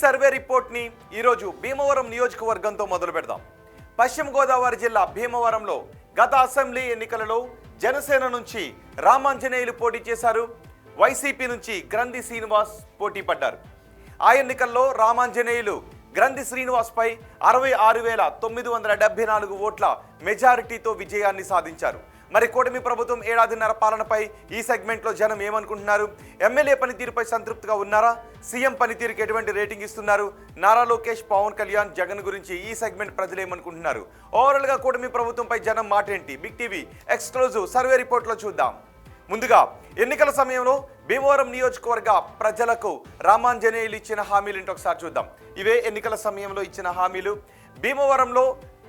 Survey రిపోర్ట్ని ఈరోజు భీమవరం నియోజకవర్గంతో మొదలు పెడదాం. పశ్చిమ గోదావరి జిల్లా భీమవరంలో గత అసెంబ్లీ ఎన్నికలలో జనసేన నుంచి రామాంజనేయులు పోటీ చేశారు. వైసీపీ నుంచి గ్రంథి శ్రీనివాస్ పోటీ పడ్డారు. ఆ ఎన్నికల్లో రామాంజనేయులు గ్రంథి శ్రీనివాస్పై 66,974 ఓట్ల మెజారిటీతో విజయాన్ని సాధించారు. మరి కూటమి ప్రభుత్వం ఏడాదిన్నర పాలనపై ఈ సెగ్మెంట్లో జనం ఏమనుకుంటున్నారు? ఎమ్మెల్యే పనితీరుపై సంతృప్తిగా ఉన్నారా? సీఎం పనితీరుకి ఎటువంటి రేటింగ్ ఇస్తున్నారు? నారా లోకేష్, పవన్ కళ్యాణ్, జగన్ గురించి ఈ సెగ్మెంట్ ప్రజలు ఏమనుకుంటున్నారు? ఓవరాల్గా కూటమి ప్రభుత్వంపై జనం మాట ఏంటి? బిగ్ టీవీ ఎక్స్క్లూజివ్ సర్వే రిపోర్ట్లో చూద్దాం. ముందుగా ఎన్నికల సమయంలో భీమవరం నియోజకవర్గ ప్రజలకు రామాంజనేయులు ఇచ్చిన హామీలు ఏంటో ఒకసారి చూద్దాం. ఇవే ఎన్నికల సమయంలో ఇచ్చిన హామీలు. భీమవరంలో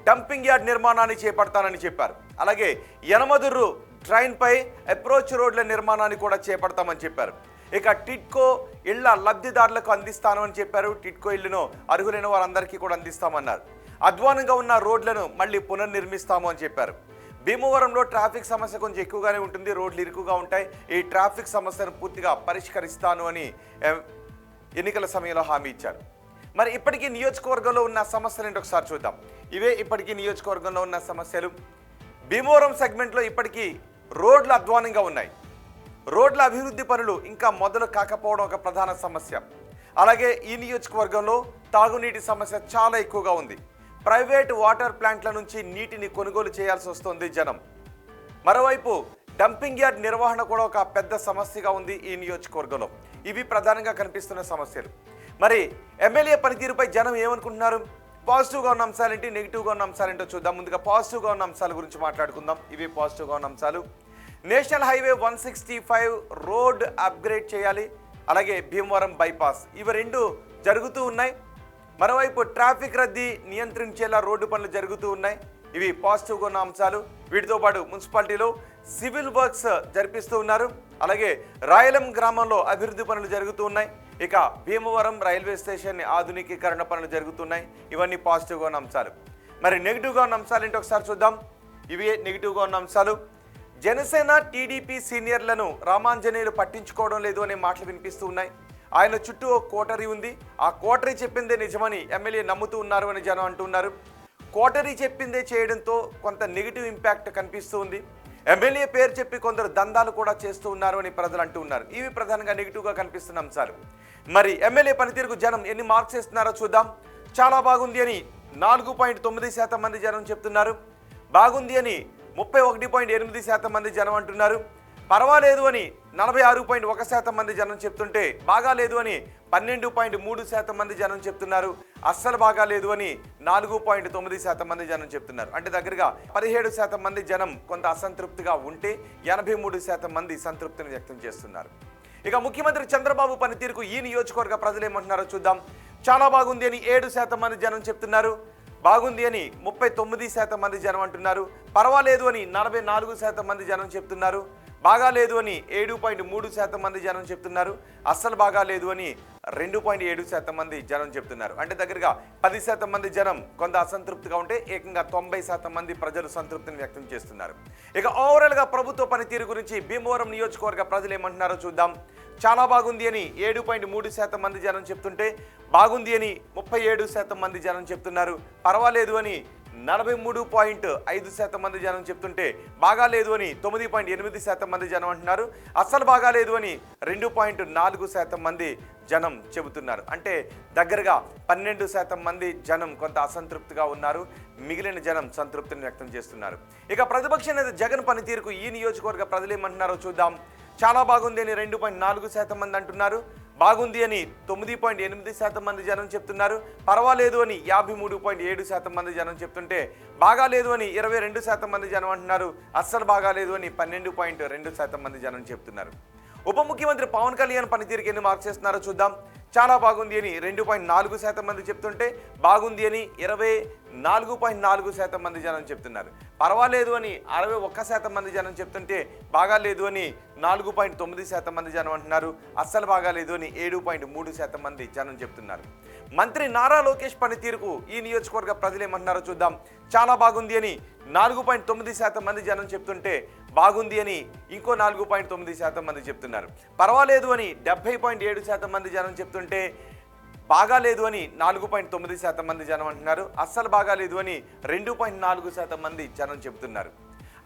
డంపింగ్ యార్డ్ నిర్మాణాన్ని చేపడతానని చెప్పారు. అలాగే యనమదుర్రు ట్రైన్పై అప్రోచ్ రోడ్ల నిర్మాణాన్ని కూడా చేపడతామని చెప్పారు. ఇక టిడ్కో ఇళ్ల లబ్ధిదారులకు అందిస్తాను అని చెప్పారు. టిడ్కో ఇళ్లను అర్హులైన వారందరికీ కూడా అందిస్తామన్నారు. అధ్వానంగా ఉన్న రోడ్లను మళ్ళీ పునర్నిర్మిస్తాము అని చెప్పారు. భీమవరంలో ట్రాఫిక్ సమస్య కొంచెం ఎక్కువగానే ఉంటుంది, రోడ్లు ఇరుకుగా ఉంటాయి. ఈ ట్రాఫిక్ సమస్యను పూర్తిగా పరిష్కరిస్తాను అని ఎన్నికల సమయంలో హామీ ఇచ్చారు. మరి ఇప్పటికీ నియోజకవర్గంలో ఉన్న సమస్యలు ఏంటో ఒకసారి చూద్దాం. ఇవే ఇప్పటికీ నియోజకవర్గంలో ఉన్న సమస్యలు. భీమవరం సెగ్మెంట్లో ఇప్పటికీ రోడ్లు అధ్వానంగా ఉన్నాయి. రోడ్ల అభివృద్ధి పనులు ఇంకా మొదలు కాకపోవడం ఒక ప్రధాన సమస్య. అలాగే ఈ నియోజకవర్గంలో తాగునీటి సమస్య చాలా ఎక్కువగా ఉంది. ప్రైవేట్ వాటర్ ప్లాంట్ల నుంచి నీటిని కొనుగోలు చేయాల్సి వస్తుంది జనం. మరోవైపు డంపింగ్ యార్డ్ నిర్వహణ కూడా ఒక పెద్ద సమస్యగా ఉంది ఈ నియోజకవర్గంలో. ఇవి ప్రధానంగా కనిపిస్తున్న సమస్యలు. మరి ఎమ్మెల్యే పనితీరుపై జనం ఏమనుకుంటున్నారు? పాజిటివ్గా ఉన్న అంశాలేంటి, నెగిటివ్గా ఉన్న అంశాలేంటో చూద్దాం. ముందుగా పాజిటివ్గా ఉన్న అంశాల గురించి మాట్లాడుకుందాం. ఇవి పాజిటివ్గా ఉన్న అంశాలు. నేషనల్ హైవే 165 రోడ్ అప్గ్రేడ్ చేయాలి. అలాగే భీమవరం బైపాస్, ఇవి రెండు జరుగుతూ ఉన్నాయి. మరోవైపు ట్రాఫిక్ రద్దీ నియంత్రించేలా రోడ్డు పనులు జరుగుతూ ఉన్నాయి. ఇవి పాజిటివ్గా ఉన్న అంశాలు. వీటితో పాటు మున్సిపాలిటీలో సివిల్ వర్క్స్ జరిపిస్తూ ఉన్నారు. అలాగే రాయలం గ్రామంలో అభివృద్ధి పనులు జరుగుతూ ఉన్నాయి. ఇక భీమవరం రైల్వే స్టేషన్ ఆధునికీకరణ పనులు జరుగుతున్నాయి. ఇవన్నీ పాజిటివ్గా ఉన్న అంశాలు. మరి నెగిటివ్గా ఉన్న అంశాలు ఏంటో ఒకసారి చూద్దాం. ఇవే నెగిటివ్గా ఉన్న అంశాలు. జనసేన, టీడీపీ సీనియర్లను రామాంజనేయులు పట్టించుకోవడం లేదు అనే మాటలు వినిపిస్తూ ఉన్నాయి. ఆయన చుట్టూ ఒక కోటరీ ఉంది. ఆ కోటరీ చెప్పిందే నిజమని ఎమ్మెల్యే నమ్ముతూ ఉన్నారు అని జనం అంటున్నారు. కోటరీ చెప్పిందే చేయడంతో కొంత నెగిటివ్ ఇంపాక్ట్ కనిపిస్తూ ఉంది. ఎమ్మెల్యే పేరు చెప్పి కొందరు దందాలు కూడా చేస్తూ ఉన్నారు అని ప్రజలు అంటూ ఉన్నారు. ఇవి ప్రధానంగా నెగిటివ్గా కనిపిస్తున్న అంశాలు. మరి ఎమ్మెల్యే పనితీరుకు జనం ఎన్ని మార్క్స్ ఇస్తున్నారో చూద్దాం. చాలా బాగుంది అని 4.9% మంది జనం చెప్తున్నారు. బాగుంది అని 31.8% మంది జనం అంటున్నారు. పర్వాలేదు అని 46.1% మంది జనం చెప్తుంటే బాగాలేదు అని 12.3% మంది జనం చెప్తున్నారు. అస్సలు బాగాలేదు అని 4.9% మంది జనం చెప్తున్నారు. అంటే దగ్గరగా 17% మంది జనం కొంత అసంతృప్తిగా ఉంటే 83% మంది సంతృప్తిని వ్యక్తం చేస్తున్నారు. ఇక ముఖ్యమంత్రి చంద్రబాబు పనితీరుకు ఈ నియోజకవర్గ ప్రజలు ఏమంటున్నారో చూద్దాం. చాలా బాగుంది అని 7% మంది జనం చెప్తున్నారు. బాగుంది అని 39% మంది జనం అంటున్నారు. పర్వాలేదు అని 44% మంది జనం చెప్తున్నారు. బాగాలేదు అని 7.3% మంది జనం చెప్తున్నారు. అస్సలు బాగాలేదు అని 2.7% మంది జనం చెప్తున్నారు. అంటే దగ్గరగా 10% మంది జనం కొంత అసంతృప్తిగా ఉంటే ఏకంగా 90% మంది ప్రజలు సంతృప్తిని వ్యక్తం చేస్తున్నారు. ఇక ఓవరాల్గా ప్రభుత్వ పనితీరు గురించి భీమవరం నియోజకవర్గ ప్రజలు ఏమంటున్నారో చూద్దాం. చాలా బాగుంది అని 7.3% మంది జనం చెప్తుంటే బాగుంది అని 37% మంది జనం చెప్తున్నారు. పర్వాలేదు అని 43.5% మంది జనం చెప్తుంటే బాగాలేదు అని 9.8% మంది జనం అంటున్నారు. అస్సలు బాగాలేదు అని 2.4% మంది జనం చెబుతున్నారు. అంటే దగ్గరగా 12% మంది జనం కొంత అసంతృప్తిగా ఉన్నారు. మిగిలిన జనం సంతృప్తిని వ్యక్తం చేస్తున్నారు. ఇక ప్రతిపక్ష నేత జగన్ పనితీరుకు ఈ నియోజకవర్గ ప్రజలు ఏమంటున్నారో చూద్దాం. చాలా బాగుంది అని 2.4% మంది అంటున్నారు. బాగుంది అని 9.8% మంది జనం చెప్తున్నారు. పర్వాలేదు అని 53.7% మంది జనం చెప్తుంటే బాగాలేదు అని 22% మంది జనం అంటున్నారు. అస్సలు బాగాలేదు అని 12.2% మంది జనం చెప్తున్నారు. ఉప ముఖ్యమంత్రి పవన్ కళ్యాణ్ పనితీరుకి ఎన్ని మార్క్స్ ఇస్తున్నారో చూద్దాం. చాలా బాగుంది అని 2.4% మంది చెప్తుంటే బాగుంది అని 24.4% మంది జనం చెప్తున్నారు. పర్వాలేదు అని 61% మంది జనం చెప్తుంటే బాగాలేదు అని 4.9% మంది జనం అంటున్నారు. అస్సలు బాగాలేదు అని 7.3% మంది జనం చెప్తున్నారు. మంత్రి నారా లోకేష్ పనితీరుకు ఈ నియోజకవర్గ ప్రజలు ఏమంటున్నారో చూద్దాం. చాలా బాగుంది అని 4.9% మంది జనం చెప్తుంటే బాగుంది అని ఇంకో 4.9% మంది చెప్తున్నారు. పర్వాలేదు అని 70.7% మంది జనం చెప్తుంటే బాగాలేదు అని 4.9% మంది జనం అంటున్నారు. అస్సలు బాగాలేదు అని 2.4% మంది జనం చెబుతున్నారు.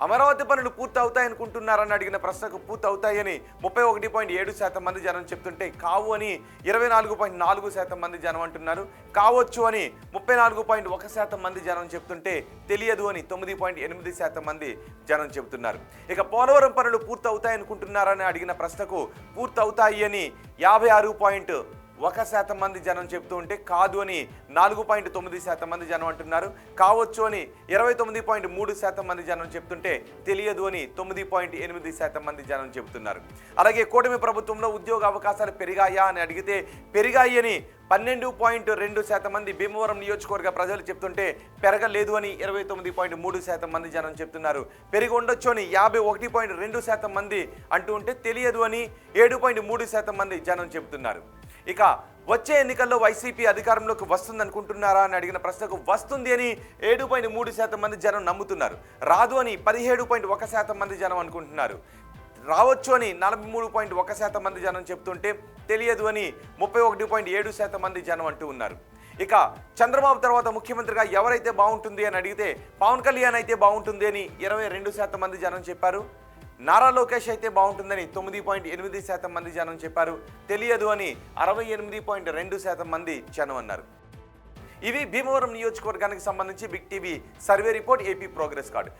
అమరావతి పనులు పూర్తి అవుతాయనుకుంటున్నారని అడిగిన ప్రశ్నకు పూర్తి అవుతాయని 31.7% మంది జనం చెప్తుంటే కావు అని 24.4% మంది జనం అంటున్నారు. కావచ్చు అని 34.1% మంది జనం చెప్తుంటే తెలియదు అని 9.8% మంది జనం చెబుతున్నారు. ఇక పోలవరం పనులు పూర్తి అవుతాయనుకుంటున్నారని అడిగిన ప్రశ్నకు పూర్తి అవుతాయి అని 56.1% మంది జనం చెప్తూ ఉంటే కాదు అని 4.9% మంది జనం అంటున్నారు. కావచ్చు అని 29.3% మంది జనం చెప్తుంటే తెలియదు అని 9.8% మంది జనం చెబుతున్నారు. అలాగే కూటమి ప్రభుత్వంలో ఉద్యోగ అవకాశాలు పెరిగాయా అని అడిగితే పెరిగాయి అని 12.2% మంది భీమవరం నియోజకవర్గ ప్రజలు చెప్తుంటే పెరగలేదు అని 29.3% మంది జనం చెప్తున్నారు. పెరిగి ఉండొచ్చు అని 51.2% మంది అంటూ ఉంటే తెలియదు అని 7.3% మంది జనం చెబుతున్నారు. ఇక వచ్చే ఎన్నికల్లో వైసీపీ అధికారంలోకి వస్తుంది అనుకుంటున్నారా అని అడిగిన ప్రశ్నకు వస్తుంది అని 7.3% మంది జనం నమ్ముతున్నారు. రాదు అని 17.1% మంది జనం అనుకుంటున్నారు. రావచ్చు అని 43.1% మంది జనం చెప్తుంటే తెలియదు అని 31.7% మంది జనం అంటూ ఉన్నారు. ఇక చంద్రబాబు తర్వాత ముఖ్యమంత్రిగా ఎవరైతే బాగుంటుంది అని అడిగితే పవన్ కళ్యాణ్ అయితే బాగుంటుంది అని 22% మంది జనం చెప్పారు. నారా లోకేష్ అయితే బాగుంటుందని 9.8% మంది జనం చెప్పారు. తెలియదు అని 68.2% మంది జనం అన్నారు. ఇవి భీమవరం నియోజకవర్గానికి సంబంధించి Big TV survey report, AP progress card.